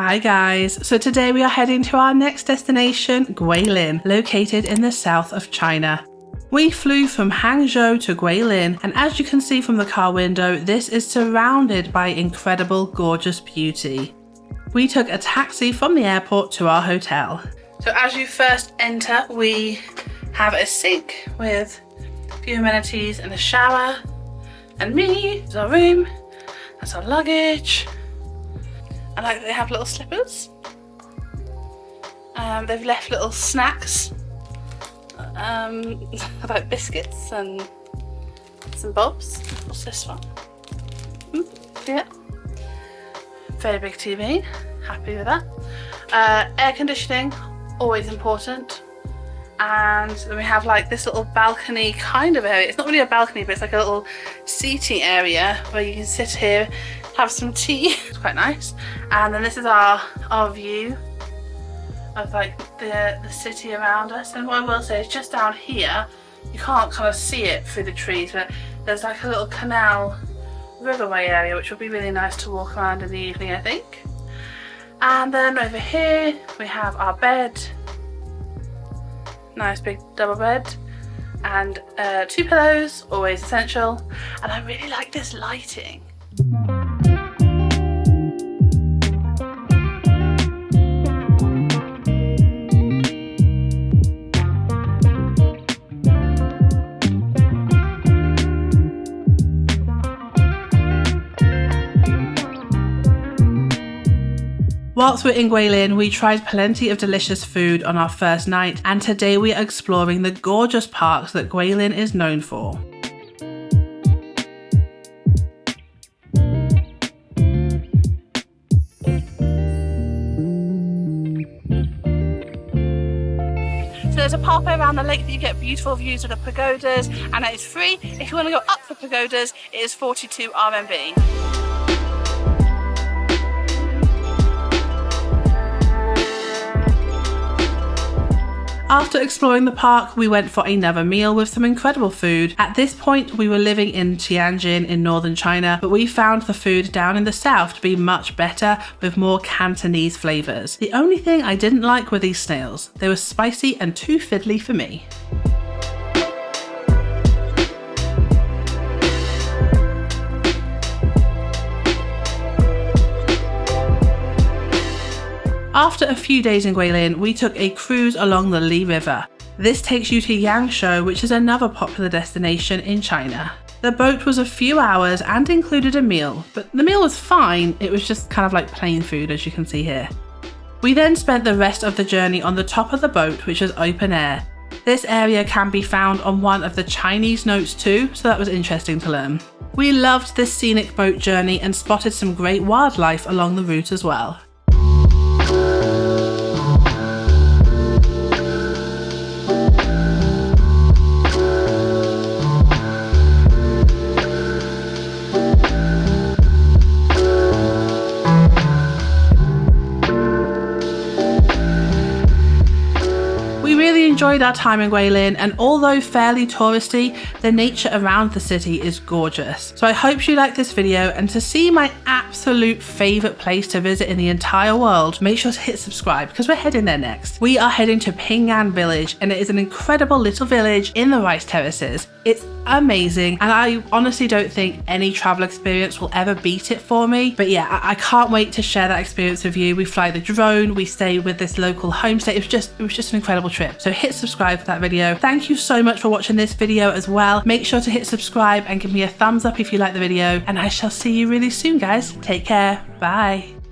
Hi guys, so today we are heading to our next destination, Guilin, located in the south of China. We flew from Yangshou to Guilin, and as you can see from the car window, this is surrounded by incredible, gorgeous beauty. We took a taxi from the airport to our hotel. So as you first enter, we have a sink with a few amenities and a shower. And me, this is our room, that's our luggage. I like that they have little slippers. They've left little snacks, like biscuits and some bobs. What's this one? Yeah. Very big TV, happy with that. Air conditioning, always important. And then we have like this little balcony kind of area. It's not really a balcony, but it's like a little seating area where you can sit here, have some tea. It's quite nice. And then this is our view of like the city around us. And what I will say is just down here, you can't kind of see it through the trees, but there's like a little canal riverway area, which will be really nice to walk around in the evening, I think. And then over here, we have our bed. Nice big double bed. And 2 pillows, always essential. And I really like this lighting. Whilst we're in Guilin, we tried plenty of delicious food on our first night, and today we are exploring the gorgeous parks that Guilin is known for. So there's a pathway around the lake that you get beautiful views of the pagodas, and it is free. If you want to go up the pagodas, it is 42 RMB. After exploring the park, we went for another meal with some incredible food. At this point, we were living in Tianjin in northern China, but we found the food down in the south to be much better with more Cantonese flavours. The only thing I didn't like were these snails. They were spicy and too fiddly for me. After a few days in Guilin, we took a cruise along the Li River. This takes you to Yangshou, which is another popular destination in China. The boat was a few hours and included a meal, but the meal was fine, it was just kind of like plain food, as you can see here. We then spent the rest of the journey on the top of the boat, which was open air. This area can be found on one of the Chinese notes too, so that was interesting to learn. We loved this scenic boat journey and spotted some great wildlife along the route as well. Enjoyed our time in Guilin, and although fairly touristy, the nature around the city is gorgeous. So I hope you liked this video, and to see my absolute favourite place to visit in the entire world, make sure to hit subscribe because we're heading there next. We are heading to Ping'an village, and it is an incredible little village in the rice terraces. It's amazing, and I honestly don't think any travel experience will ever beat it for me. But yeah, I can't wait to share that experience with you. We fly the drone, we stay with this local homestay. It was just an incredible trip. So hit subscribe for that video. Thank you so much for watching this video as well. Make sure to hit subscribe and give me a thumbs up if you like the video, and I shall see you really soon, guys. Take care. Bye.